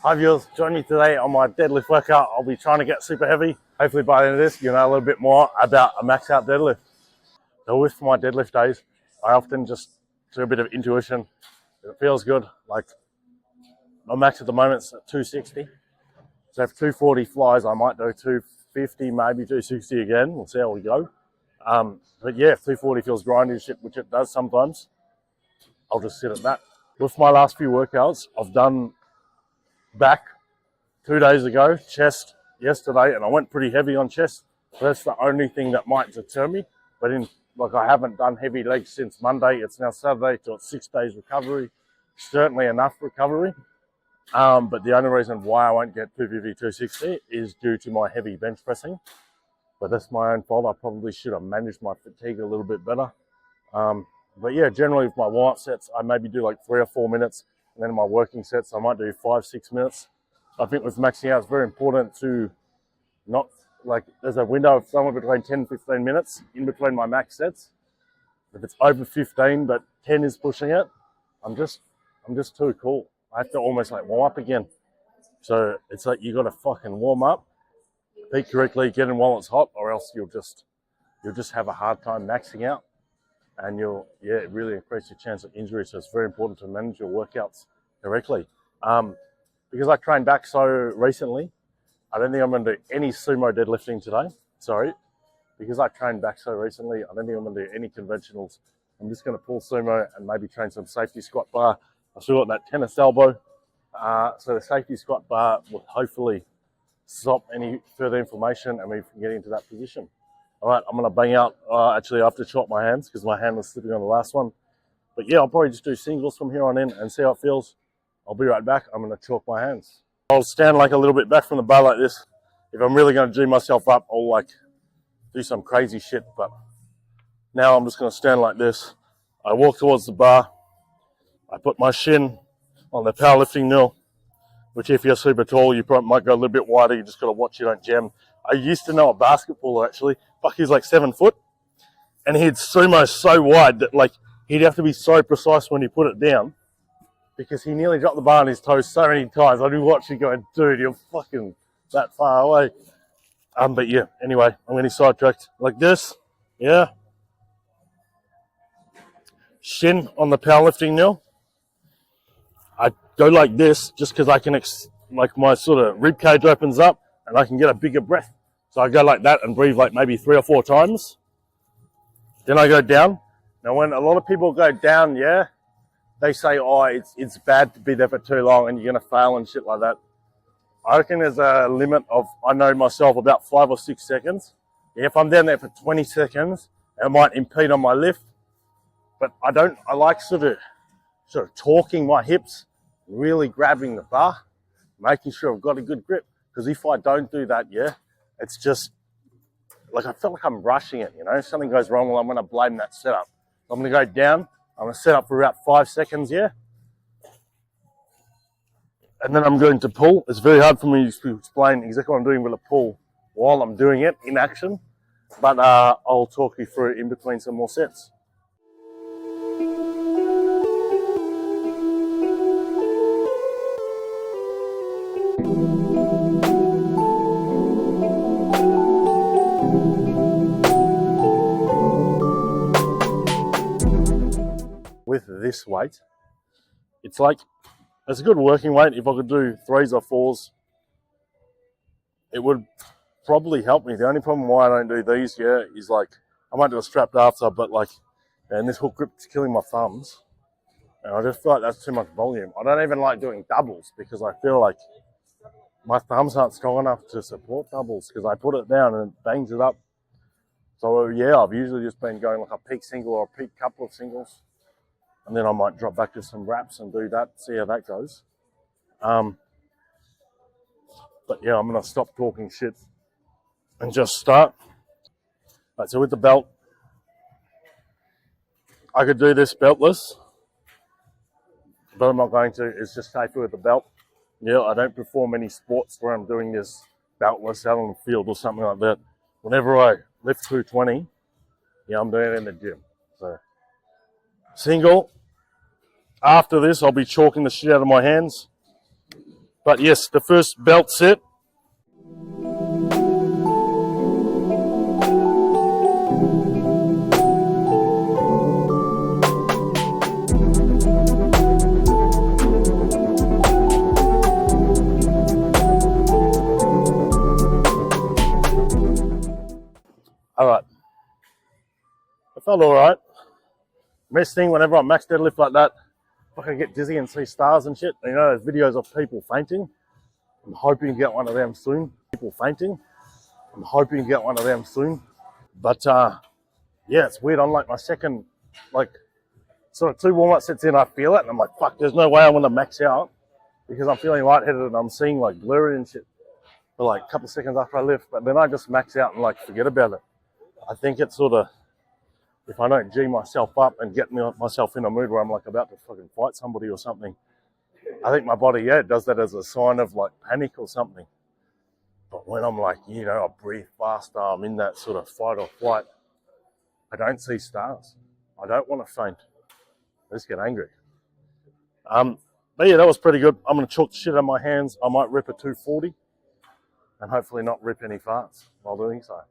Hi viewers, join me today on my deadlift workout. I'll be trying to get super heavy. Hopefully by the end of this, you'll know a little bit more about a max out deadlift. So with my deadlift days, I often just do a bit of intuition. If it feels good, like my max at the moment is at 260. So if 240 flies, I might do 250, maybe 260 again. We'll see how we go. But yeah, if 240 feels grindy shit, which it does sometimes, I'll just sit at that. With my last few workouts, I've done back 2 days ago, chest yesterday, and I went pretty heavy on chest. So that's the only thing that might deter me. But I haven't done heavy legs since Monday. It's now Saturday, so it's 6 days recovery. Certainly enough recovery. But the only reason why I won't get 250, 260 is due to my heavy bench pressing. But that's my own fault. I probably should have managed my fatigue a little bit better. But yeah, generally with my warm-up sets, I maybe do like 3 or 4 minutes. And then in my working sets, I might do 5, 6 minutes. I think with maxing out, it's very important to not, like, there's a window of somewhere between 10 and 15 minutes in between my max sets. If it's over 15, but 10 is pushing it, I'm just too cool. I have to almost like warm up again. So it's like you got to fucking warm up, peak correctly, get in while it's hot, or else you'll just have a hard time maxing out. And it really increase your chance of injury. So it's very important to manage your workouts correctly. Because I trained back so recently, I don't think I'm going to do any sumo deadlifting today. Sorry. Because I trained back so recently, I don't think I'm going to do any conventionals. I'm just going to pull sumo and maybe train some safety squat bar. I've still got that tennis elbow. So the safety squat bar will hopefully stop any further inflammation and we can get into that position. All right, I'm going to bang out. Actually, I have to chalk my hands because my hand was slipping on the last one. But yeah, I'll probably just do singles from here on in and see how it feels. I'll be right back. I'm going to chalk my hands. I'll stand like a little bit back from the bar like this. If I'm really going to G myself up, I'll like do some crazy shit. But now I'm just going to stand like this. I walk towards the bar. I put my shin on the powerlifting kneel, which if you're super tall, you probably might go a little bit wider. You just got to watch you don't jam. I used to know a basketballer actually. Fuck, he's like 7 foot, and he'd sumo so wide that like he'd have to be so precise when he put it down, because he nearly dropped the bar on his toes so many times. I'd be watching going, dude, you're fucking that far away. But yeah, anyway, I'm getting sidetracked. Like this, yeah. Shin on the powerlifting kneel. I go like this just because I can, like my sort of rib cage opens up and I can get a bigger breath. So I go like that and breathe like maybe 3 or 4 times. Then I go down. Now when a lot of people go down, yeah, they say, oh, it's bad to be there for too long and you're going to fail and shit like that. I reckon there's a limit of, I know myself, about 5 or 6 seconds. If I'm down there for 20 seconds, it might impede on my lift. But I like sort of torquing my hips, really grabbing the bar, making sure I've got a good grip. Because if I don't do that, yeah, it's just, like I feel like I'm rushing it, you know. If something goes wrong, well, I'm going to blame that setup. I'm going to go down. I'm going to set up for about 5 seconds, yeah. And then I'm going to pull. It's very hard for me to explain exactly what I'm doing with a pull while I'm doing it in action. But I'll talk you through in between some more sets. With this weight, it's a good working weight. If I could do 3s or 4s, it would probably help me. The only problem why I don't do these, yeah, is like I might do a strapped after, but like, and this hook grip's killing my thumbs, and I just feel like that's too much volume. I don't even like doing doubles because I feel like my thumbs aren't strong enough to support doubles because I put it down and it bangs it up. So yeah, I've usually just been going like a peak single or a peak couple of singles. And then I might drop back to some wraps and do that, see how that goes. But yeah, I'm going to stop talking shit and just start. Right, so with the belt, I could do this beltless, but I'm not going to. It's just safer with the belt. Yeah, I don't perform any sports where I'm doing this beltless out on the field or something like that. Whenever I lift 220, yeah, I'm doing it in the gym. So single. After this, I'll be chalking the shit out of my hands. But yes, the first belt set. All right. It felt all right. Best thing whenever I max deadlift like that, if I can get dizzy and see stars and shit. You know, there's videos of people fainting. I'm hoping to get one of them soon. People fainting. I'm hoping to get one of them soon. But yeah, it's weird. On like my second, like sort of 2 warm-up sets in, I feel it, and I'm like, fuck, there's no way I want to max out because I'm feeling lightheaded and I'm seeing like blurry and shit for like a couple of seconds after I lift. But then I just max out and like forget about it. I think it's sort of, if I don't G myself up and get myself in a mood where I'm like about to fucking fight somebody or something, I think my body, yeah, does that as a sign of like panic or something. But when I'm like, you know, I breathe faster, I'm in that sort of fight or flight, I don't see stars. I don't want to faint. I just get angry. But yeah, that was pretty good. I'm going to chalk the shit out of my hands. I might rip a 240 and hopefully not rip any farts while doing so.